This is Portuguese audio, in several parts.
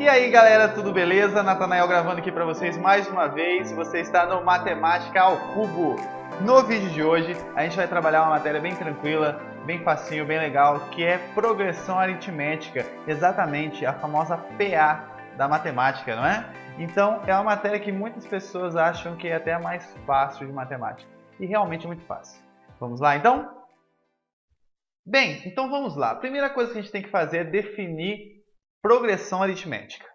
E aí galera, tudo beleza? Natanael gravando aqui para vocês mais uma vez. Você está no Matemática ao Cubo. No vídeo de hoje a gente vai trabalhar uma matéria bem tranquila, bem facinho, bem legal, que é progressão aritmética, exatamente a famosa PA da matemática, não é? Então é uma matéria que muitas pessoas acham que é até a mais fácil de matemática, e realmente é muito fácil. Vamos lá então? Bem, então vamos lá. A primeira coisa que a gente tem que fazer é definir progressão aritmética.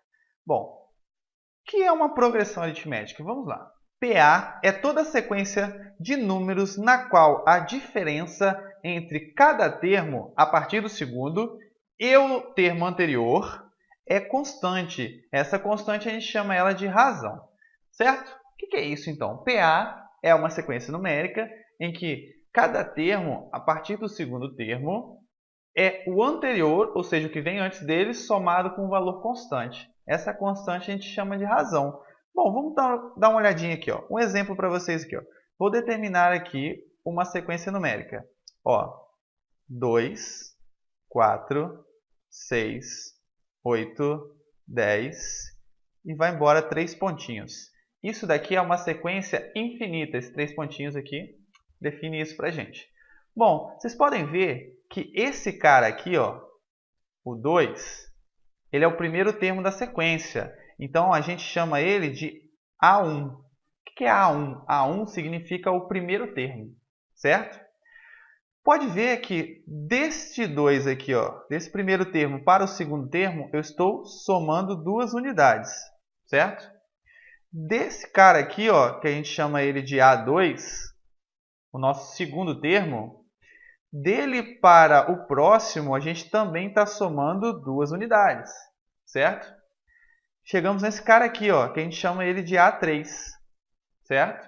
Bom, o que é uma progressão aritmética? Vamos lá. PA é toda a sequência de números na qual a diferença entre cada termo a partir do segundo e o termo anterior é constante. Essa constante a gente chama ela de razão, certo? O que é isso então? PA é uma sequência numérica em que cada termo, a partir do segundo termo, é o anterior, ou seja, o que vem antes dele, somado com um valor constante. Essa constante a gente chama de razão. Bom, vamos dar uma olhadinha aqui. Ó. Um exemplo para vocês aqui. Ó. Vou determinar aqui uma sequência numérica. Ó, 2, 4, 6, 8, 10 e vai embora 3 pontinhos. Isso daqui é uma sequência infinita. Esses 3 pontinhos aqui define isso para a gente. Bom, vocês podem ver que esse cara aqui, ó, o 2, ele é o primeiro termo da sequência. Então, a gente chama ele de A1. O que é A1? A1 significa o primeiro termo, certo? Pode ver que deste 2 aqui, ó, desse primeiro termo para o segundo termo, eu estou somando 2 unidades, certo? Desse cara aqui, ó, que a gente chama ele de A2, o nosso segundo termo, dele para o próximo, a gente também está somando 2 unidades, certo? Chegamos nesse cara aqui, ó, que a gente chama ele de A3, certo?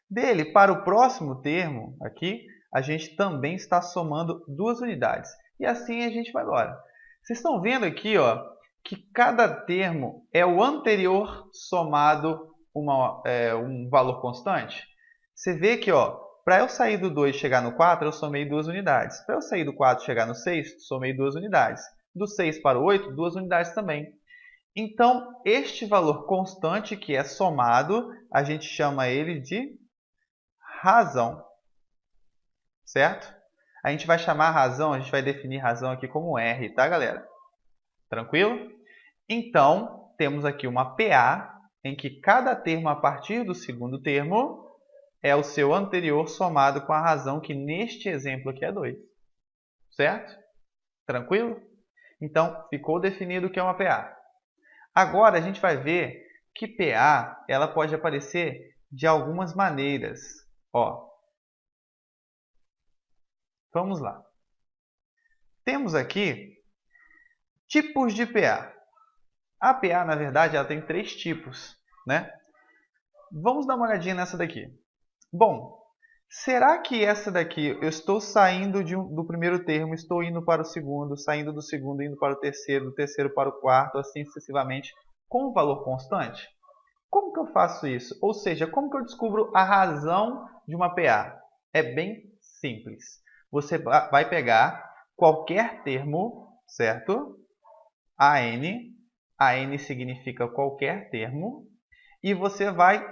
Dele para o próximo termo, aqui, a gente também está somando 2 unidades. E assim a gente vai embora. Vocês estão vendo aqui, ó, que cada termo é o anterior somado um valor constante? Você vê que, ó, para eu sair do 2 e chegar no 4, eu somei 2 unidades. Para eu sair do 4 e chegar no 6, somei 2 unidades. Do 6 para o 8, 2 unidades também. Então, este valor constante que é somado, a gente chama ele de razão. Certo? A gente vai chamar a razão, a gente vai definir razão aqui como R, tá, galera? Tranquilo? Então, temos aqui uma PA, em que cada termo a partir do segundo termo é o seu anterior somado com a razão, que neste exemplo aqui é 2. Certo? Tranquilo? Então, ficou definido o que é uma PA. Agora, a gente vai ver que PA ela pode aparecer de algumas maneiras. Ó, vamos lá. Temos aqui tipos de PA. A PA, na verdade, ela tem 3 tipos, né? Vamos dar uma olhadinha nessa daqui. Bom, será que essa daqui, eu estou saindo do primeiro termo, estou indo para o segundo, saindo do segundo, indo para o terceiro, do terceiro para o quarto, assim sucessivamente, com um valor constante? Como que eu faço isso? Ou seja, como que eu descubro a razão de uma PA? É bem simples. Você vai pegar qualquer termo, certo? AN significa qualquer termo, e você vai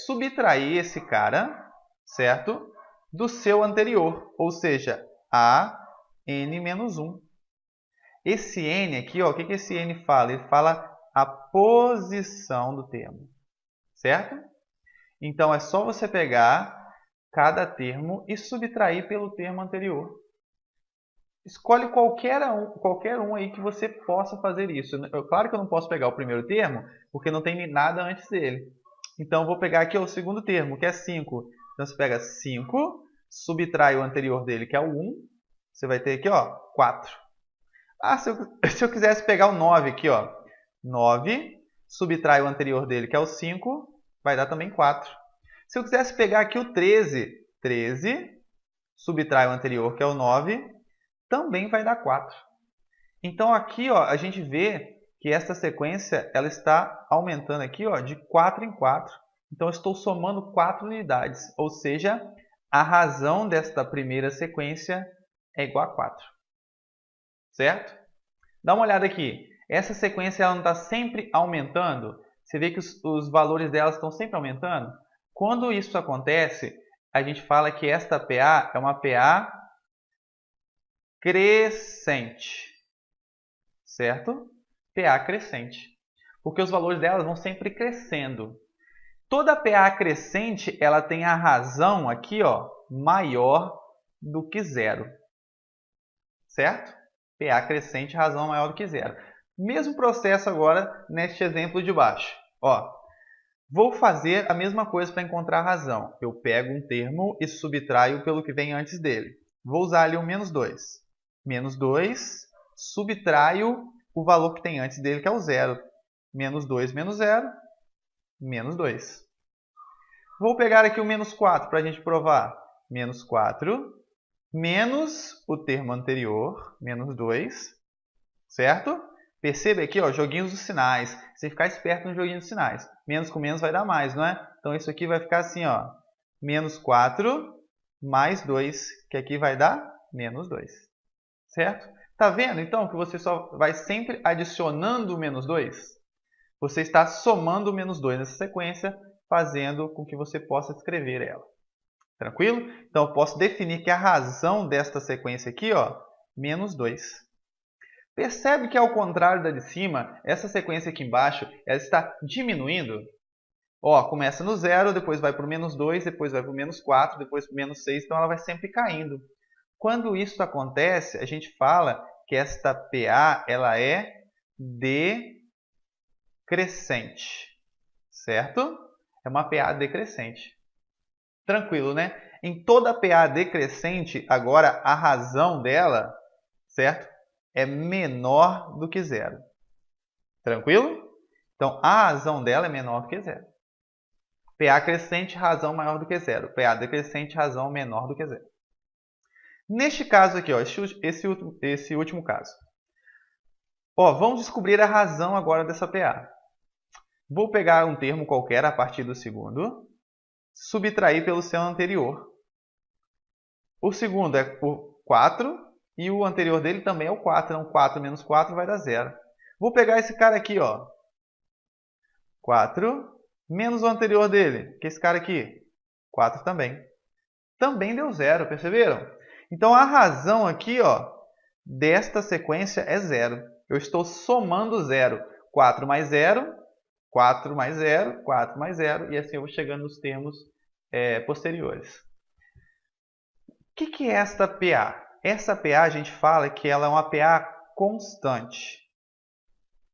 subtrair esse cara, certo? Do seu anterior, ou seja, AN menos 1. Esse N aqui, ó, o que esse N fala? Ele fala a posição do termo, certo? Então, é só você pegar cada termo e subtrair pelo termo anterior. Escolhe qualquer um aí que você possa fazer isso. Claro que eu não posso pegar o primeiro termo, porque não tem nada antes dele. Então, eu vou pegar aqui ó, o segundo termo, que é 5. Então, você pega 5, subtrai o anterior dele, que é o 1. Você vai ter aqui ó, 4. Ah, se eu quisesse pegar o 9 aqui, ó, 9, subtrai o anterior dele, que é o 5, vai dar também 4. Se eu quisesse pegar aqui o 13, 13, subtrai o anterior, que é o 9, também vai dar 4. Então, aqui ó, a gente vê que essa sequência ela está aumentando aqui ó, de 4 em 4. Então, eu estou somando 4 unidades, ou seja, a razão desta primeira sequência é igual a 4. Certo? Dá uma olhada aqui. essa sequência ela não está sempre aumentando? Você vê que os valores delas estão sempre aumentando? Quando isso acontece, a gente fala que esta PA é uma PA crescente, certo? PA crescente, porque os valores delas vão sempre crescendo. Toda PA crescente, ela tem a razão aqui, ó, maior do que zero, certo? PA crescente, razão maior do que zero. Mesmo processo agora neste exemplo de baixo. Ó, vou fazer a mesma coisa para encontrar a razão. Eu pego um termo e subtraio pelo que vem antes dele. Vou usar ali o menos 2. Menos 2, subtraio o valor que tem antes dele, que é o zero. Menos 2 menos 0, menos 2. Vou pegar aqui o menos 4 para a gente provar. Menos 4 menos o termo anterior, menos 2, certo? Perceba aqui, ó, joguinhos dos sinais. Você ficar esperto no joguinho dos sinais. Menos com menos vai dar mais, não é? Então isso aqui vai ficar assim, ó. Menos 4 mais 2, que aqui vai dar menos 2. Certo? Tá vendo, então, que você só vai sempre adicionando o menos 2? Você está somando o menos 2 nessa sequência, fazendo com que você possa escrever ela. Tranquilo? Então, eu posso definir que a razão desta sequência aqui, ó, menos 2. Percebe que, ao contrário da de cima, essa sequência aqui embaixo ela está diminuindo? Ó, começa no 0, depois vai para o menos 2, depois vai para o menos 4, depois para o menos 6, então ela vai sempre caindo. Quando isso acontece, a gente fala que esta PA ela é decrescente, certo? É uma PA decrescente. Tranquilo, né? Em toda PA decrescente, agora a razão dela, certo? É menor do que zero. Tranquilo? Então, a razão dela é menor do que zero. PA crescente, razão maior do que zero. PA decrescente, razão menor do que zero. Neste caso aqui, ó, esse último caso. Ó, vamos descobrir a razão agora dessa PA. Vou pegar um termo qualquer a partir do segundo, subtrair pelo seu anterior. O segundo é o 4 e o anterior dele também é o 4. Então, 4 menos 4 vai dar 0. Vou pegar esse cara aqui, ó. 4 menos o anterior dele, que é esse cara aqui. 4 também. Também deu 0, perceberam? Então, a razão aqui, ó, desta sequência é 0. Eu estou somando 0. 4 mais 0, 4 mais 0, 4 mais 0, e assim eu vou chegando nos termos posteriores. O que é esta PA? Essa PA a gente fala que ela é uma PA constante.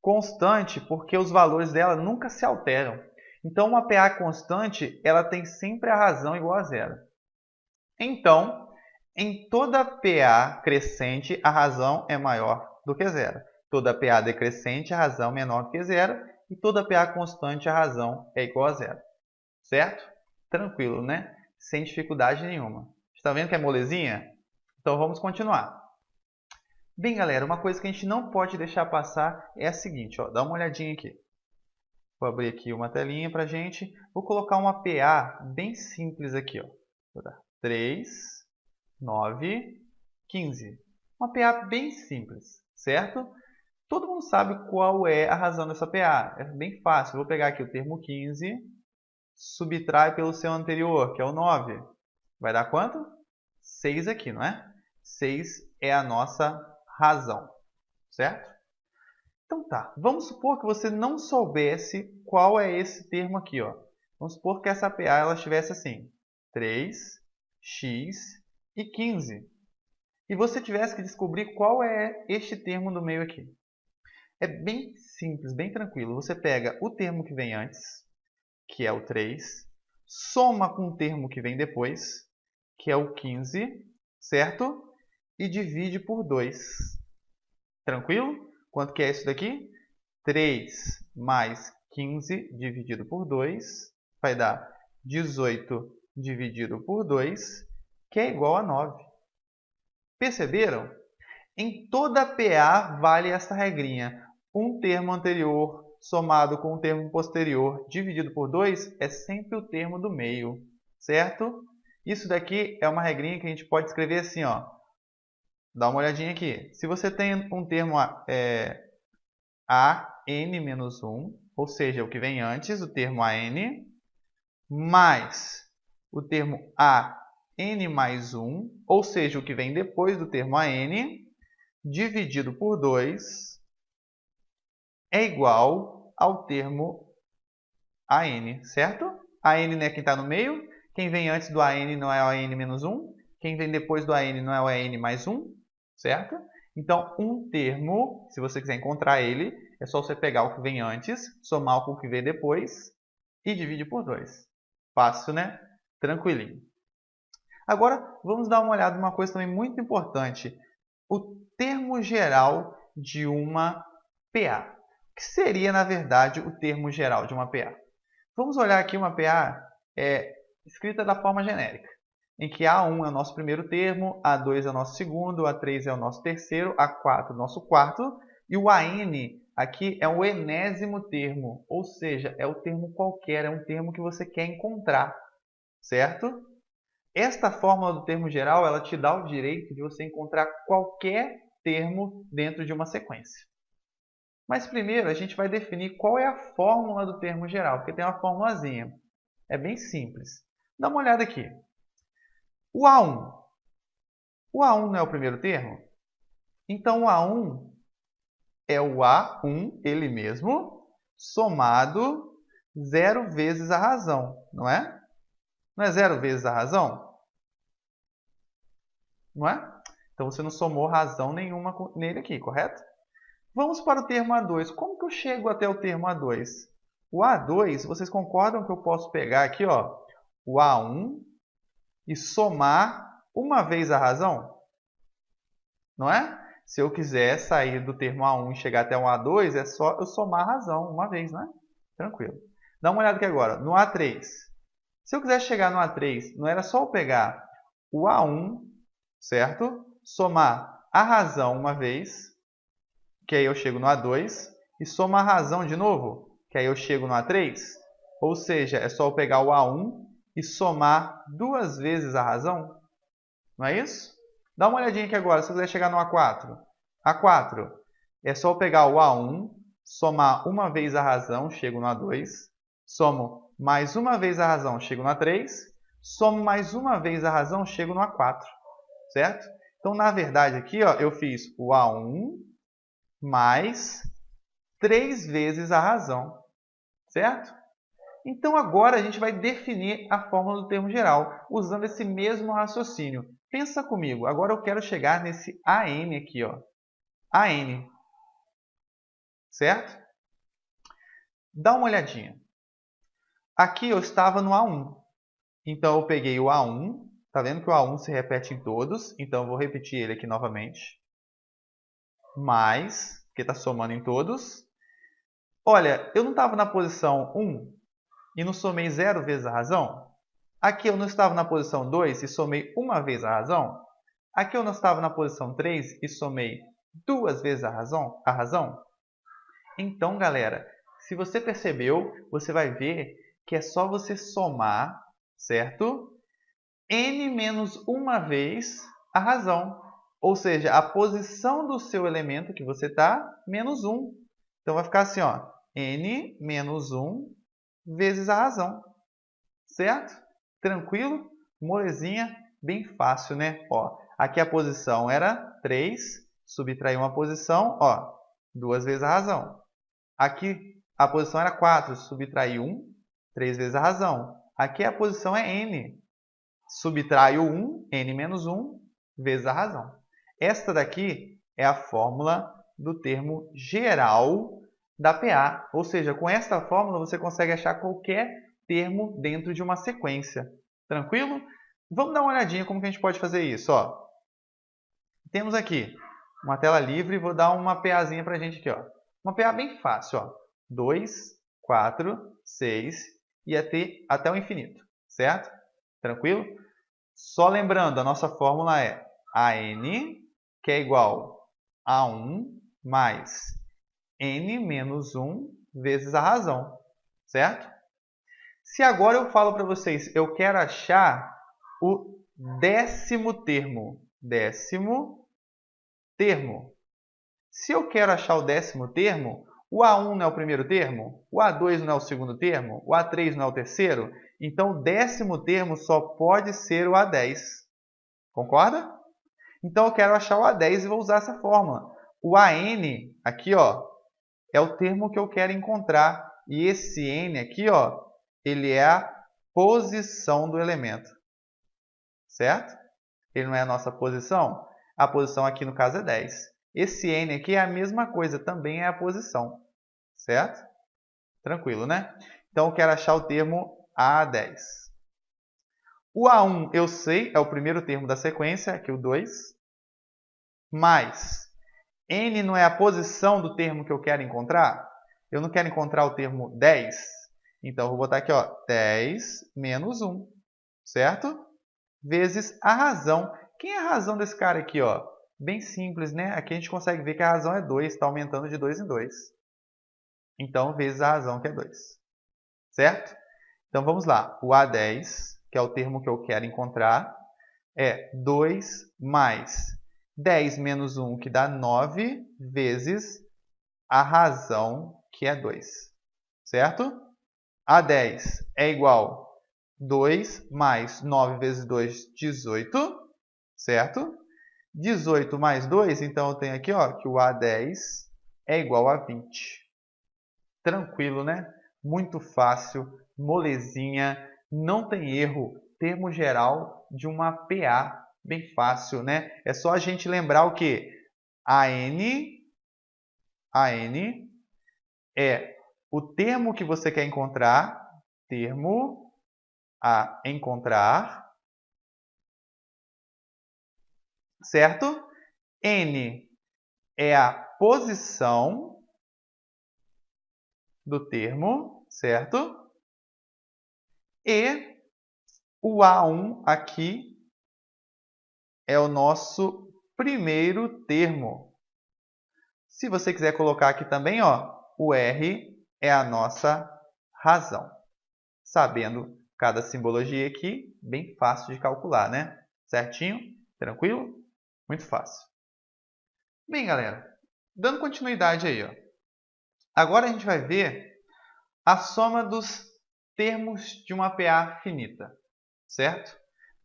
Constante porque os valores dela nunca se alteram. Então, uma PA constante, ela tem sempre a razão igual a 0. Então, em toda PA crescente, a razão é maior do que 0. Toda PA decrescente, a razão é menor do que 0. E toda PA constante, a razão é igual a 0. Certo? Tranquilo, né? Sem dificuldade nenhuma. Está vendo que é molezinha? Então, vamos continuar. Bem, galera, uma coisa que a gente não pode deixar passar é a seguinte, ó, dá uma olhadinha aqui. Vou abrir aqui uma telinha para a gente. Vou colocar uma PA bem simples aqui, ó. Vou dar 3, 9, 15. Uma PA bem simples, certo? Todo mundo sabe qual é a razão dessa PA. É bem fácil. Vou pegar aqui o termo 15, subtrai pelo seu anterior, que é o 9. Vai dar quanto? 6 aqui, não é? 6 é a nossa razão, certo? Então tá, vamos supor que você não soubesse qual é esse termo aqui, ó. Vamos supor que essa PA ela estivesse assim, 3x e 15. E você tivesse que descobrir qual é este termo no meio aqui. É bem simples, bem tranquilo. Você pega o termo que vem antes, que é o 3, soma com o termo que vem depois, que é o 15, certo? E divide por 2. Tranquilo? Quanto que é isso daqui? 3 mais 15 dividido por 2 vai dar 18 dividido por 2, que é igual a 9. Perceberam? Em toda PA vale essa regrinha. Um termo anterior somado com um termo posterior dividido por 2 é sempre o termo do meio, certo? Isso daqui é uma regrinha que a gente pode escrever assim, ó. Dá uma olhadinha aqui. Se você tem um termo AN-1, ou seja, o que vem antes, o termo AN, mais o termo AN mais 1, ou seja, o que vem depois do termo AN, dividido por 2, é igual ao termo AN, certo? AN não é quem está no meio, quem vem antes do AN não é o AN menos 1, quem vem depois do AN não é o AN mais 1, certo? Então, um termo, se você quiser encontrar ele, é só você pegar o que vem antes, somar com o que vem depois e dividir por 2. Fácil, né? Tranquilinho. Agora, vamos dar uma olhada em uma coisa também muito importante. O termo geral de uma PA. O que seria, na verdade, o termo geral de uma PA? Vamos olhar aqui uma PA escrita da forma genérica, em que A1 é o nosso primeiro termo, A2 é o nosso segundo, A3 é o nosso terceiro, A4 é o nosso quarto, e o AN aqui é o enésimo termo, ou seja, é o termo qualquer, é um termo que você quer encontrar, certo? Esta fórmula do termo geral, ela te dá o direito de você encontrar qualquer termo dentro de uma sequência. Mas primeiro a gente vai definir qual é a fórmula do termo geral, porque tem uma formulazinha. É bem simples. Dá uma olhada aqui. O A1. O A1 não é o primeiro termo? Então o A1 é o A1, ele mesmo, somado 0 vezes a razão, não é? Não é 0 vezes a razão? Não é? Então você não somou razão nenhuma nele aqui, correto? Vamos para o termo A2. Como que eu chego até o termo A2? O A2, vocês concordam que eu posso pegar aqui, ó, o A1 e somar uma vez a razão? Não é? Se eu quiser sair do termo A1 e chegar até o A2, é só eu somar a razão uma vez, né? Tranquilo. Dá uma olhada aqui agora, no A3. Se eu quiser chegar no A3, não era só eu pegar o A1, certo? Somar a razão uma vez, que aí eu chego no A2, e somar a razão de novo, que aí eu chego no A3. Ou seja, é só eu pegar o A1 e somar 2 vezes a razão. Não é isso? Dá uma olhadinha aqui agora, se eu quiser chegar no A4. A4, é só eu pegar o A1, somar uma vez a razão, chego no A2. Somo mais uma vez a razão, chego no A3. Somo mais uma vez a razão, chego no A4. Certo? Então, na verdade, aqui ó, eu fiz o A1 mais 3 vezes a razão. Certo? Então, agora a gente vai definir a fórmula do termo geral, usando esse mesmo raciocínio. Pensa comigo, agora eu quero chegar nesse AN aqui, ó. AN. Certo? Dá uma olhadinha. Aqui eu estava no A1. Então, eu peguei o A1. Está vendo que o A1 se repete em todos? Então, eu vou repetir ele aqui novamente. Mais, porque está somando em todos. Olha, eu não estava na posição 1 e não somei 0 vezes a razão? Aqui eu não estava na posição 2 e somei uma vez a razão? Aqui eu não estava na posição 3 e somei 2 vezes a razão? Então, galera, se você percebeu, você vai ver que é só você somar, certo? N menos uma vez a razão. Ou seja, a posição do seu elemento que você está, menos 1. Então, vai ficar assim, ó, N menos 1 vezes a razão. Certo? Tranquilo? Molezinha, bem fácil, né? Ó, aqui a posição era 3, subtrair uma posição, ó, 2 vezes a razão. Aqui a posição era 4, subtrair 1, 3 vezes a razão. Aqui a posição é N. Subtrai o 1, N menos 1, vezes a razão. Esta daqui é a fórmula do termo geral da PA. Ou seja, com esta fórmula você consegue achar qualquer termo dentro de uma sequência. Tranquilo? Vamos dar uma olhadinha como que a gente pode fazer isso. Ó. Temos aqui uma tela livre, vou dar uma PAzinha para a gente aqui. Ó. Uma PA bem fácil. Ó. 2, 4, 6 e até o infinito. Certo? Tranquilo? Só lembrando, a nossa fórmula é AN, que é igual a 1 mais N menos 1 vezes a razão. Certo? Se agora eu falo para vocês, eu quero achar o décimo termo. Décimo termo. Se eu quero achar o décimo termo, O A1 não é o primeiro termo? O A2 não é o segundo termo? O A3 não é o terceiro? Então, o 10º termo só pode ser o A10. Concorda? Então, eu quero achar o A10 e vou usar essa fórmula. O AN, aqui, ó, é o termo que eu quero encontrar. E esse N aqui, ó, ele é a posição do elemento. Certo? Ele não é a nossa posição? A posição aqui, no caso, é 10. Esse N aqui é a mesma coisa, também é a posição. Certo? Tranquilo, né? Então, eu quero achar o termo A10. O A1 eu sei, é o primeiro termo da sequência, aqui o 2. Mais N não é a posição do termo que eu quero encontrar? Eu não quero encontrar o termo 10? Então, eu vou botar aqui, ó, 10 menos 1. Certo? Vezes a razão. Quem é a razão desse cara aqui, ó? Bem simples, né? Aqui a gente consegue ver que a razão é 2, está aumentando de 2 em 2. Então, vezes a razão, que é 2. Certo? Então, vamos lá. O A10, que é o termo que eu quero encontrar, é 2 mais 10 menos 1, que dá 9, vezes a razão, que é 2. Certo? A10 é igual a 2 mais 9 vezes 2, 18. Certo? 18 mais 2, então eu tenho aqui, ó, que o A10 é igual a 20. Tranquilo, né? Muito fácil, molezinha, não tem erro. Termo geral de uma PA, bem fácil, né? É só a gente lembrar o quê? AN é o termo que você quer encontrar, termo a encontrar, certo? N é a posição do termo, certo? E o A1 aqui é o nosso primeiro termo. Se você quiser colocar aqui também, ó, o R é a nossa razão. Sabendo cada simbologia aqui, bem fácil de calcular, né? Certinho? Tranquilo? Muito fácil. Bem, galera, dando continuidade aí, ó. Agora a gente vai ver a soma dos termos de uma PA finita, certo?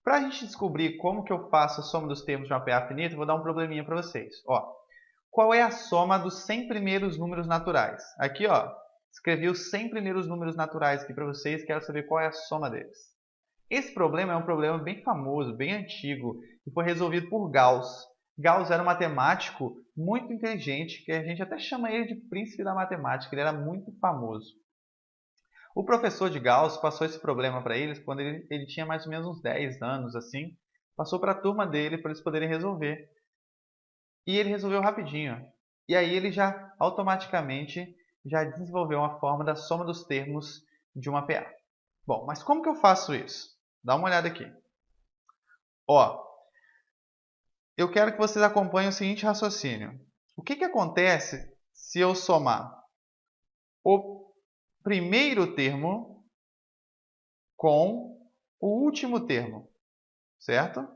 Para a gente descobrir como que eu faço a soma dos termos de uma PA finita, eu vou dar um probleminha para vocês. Ó, qual é a soma dos 100 primeiros números naturais? Aqui, ó, escrevi os 100 primeiros números naturais aqui para vocês, quero saber qual é a soma deles. Esse problema é um problema bem famoso, bem antigo, que foi resolvido por Gauss. Gauss era um matemático muito inteligente, que a gente até chama ele de príncipe da matemática, ele era muito famoso. O professor de Gauss passou esse problema para eles quando ele tinha mais ou menos uns 10 anos, assim. Passou para a turma dele para eles poderem resolver. E ele resolveu rapidinho. E aí ele já automaticamente já desenvolveu uma forma da soma dos termos de uma PA. Bom, mas como que eu faço isso? Dá uma olhada aqui. Ó, eu quero que vocês acompanhem o seguinte raciocínio. O que acontece se eu somar o primeiro termo com o último termo, certo?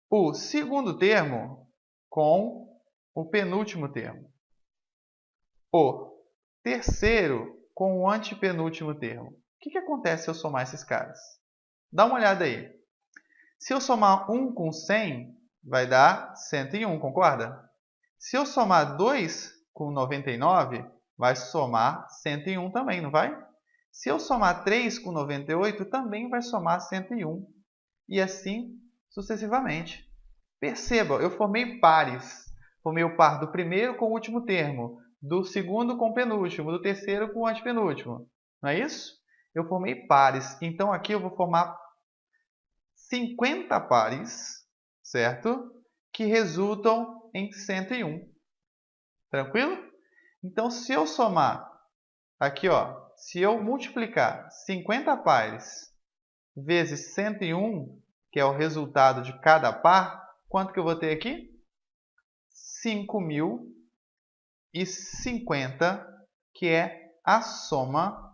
O segundo termo com o penúltimo termo. O terceiro com o antepenúltimo termo. O que acontece se eu somar esses caras? Dá uma olhada aí. Se eu somar 1 com 100, vai dar 101, concorda? Se eu somar 2 com 99, vai somar 101 também, não vai? Se eu somar 3 com 98, também vai somar 101. E assim sucessivamente. Perceba, eu formei pares. Formei o par do primeiro com o último termo, do segundo com o penúltimo, do terceiro com o antepenúltimo. Não é isso? Eu formei pares. Então aqui eu vou formar 50 pares, certo? Que resultam em 101. Tranquilo? Então, se eu somar aqui, ó, se eu multiplicar 50 pares vezes 101, que é o resultado de cada par, quanto que eu vou ter aqui? 5.050, que é a soma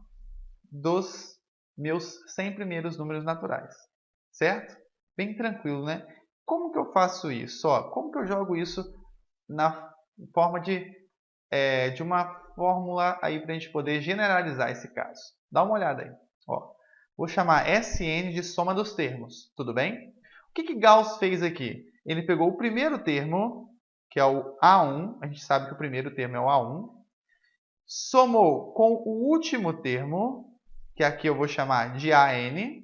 dos meus 100 primeiros números naturais. Certo? Bem tranquilo, né? Como que eu faço isso? Ó, como que eu jogo isso na forma de de uma fórmula aí para a gente poder generalizar esse caso. Dá uma olhada aí. Ó, vou chamar Sn de soma dos termos, tudo bem? O que Gauss fez aqui? Ele pegou o primeiro termo, que é o A1, a gente sabe que o primeiro termo é o A1, somou com o último termo, que aqui eu vou chamar de AN,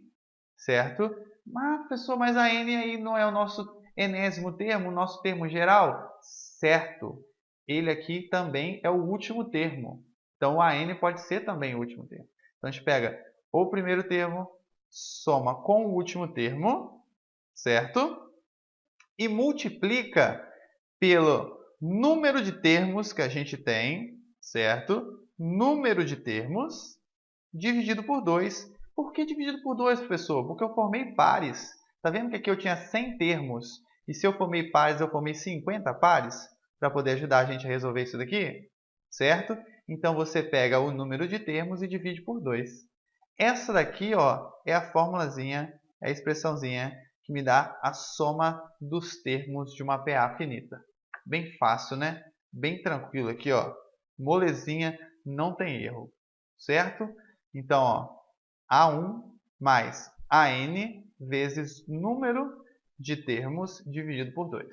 certo? Mas, professor, mas a N aí não é o nosso enésimo termo, o nosso termo geral? Certo. Ele aqui também é o último termo. Então, o AN pode ser também o último termo. Então, a gente pega o primeiro termo, soma com o último termo, certo? E multiplica pelo número de termos que a gente tem, certo? Número de termos dividido por 2. Por que dividido por 2, professor? Porque eu formei pares. Está vendo que aqui eu tinha 100 termos? E se eu formei pares, eu formei 50 pares? Para poder ajudar a gente a resolver isso daqui? Certo? Então, você pega o número de termos e divide por 2. Essa daqui, ó, é a formulazinha, é a expressãozinha que me dá a soma dos termos de uma PA finita. Bem fácil, né? Bem tranquilo aqui, ó. Molezinha, não tem erro. Certo? Então, ó, A1 mais AN vezes número de termos dividido por 2.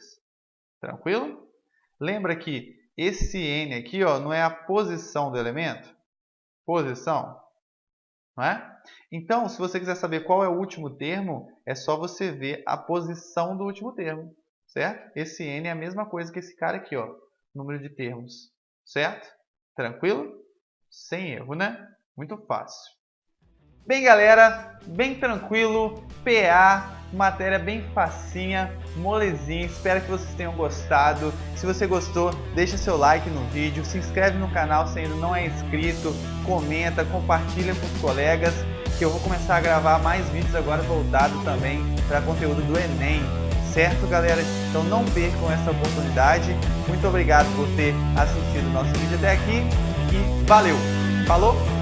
Tranquilo? Lembra que esse N aqui, ó, não é a posição do elemento? Posição, não é? Então, se você quiser saber qual é o último termo, é só você ver a posição do último termo, certo? Esse N é a mesma coisa que esse cara aqui, ó, número de termos, certo? Tranquilo? Sem erro, né? Muito fácil. Bem, galera, bem tranquilo, PA, matéria bem facinha, molezinha, espero que vocês tenham gostado. Se você gostou, deixa seu like no vídeo, se inscreve no canal se ainda não é inscrito, comenta, compartilha com os colegas, que eu vou começar a gravar mais vídeos agora voltado também para conteúdo do Enem, certo, galera? Então não percam essa oportunidade. Muito obrigado por ter assistido o nosso vídeo até aqui e valeu! Falou!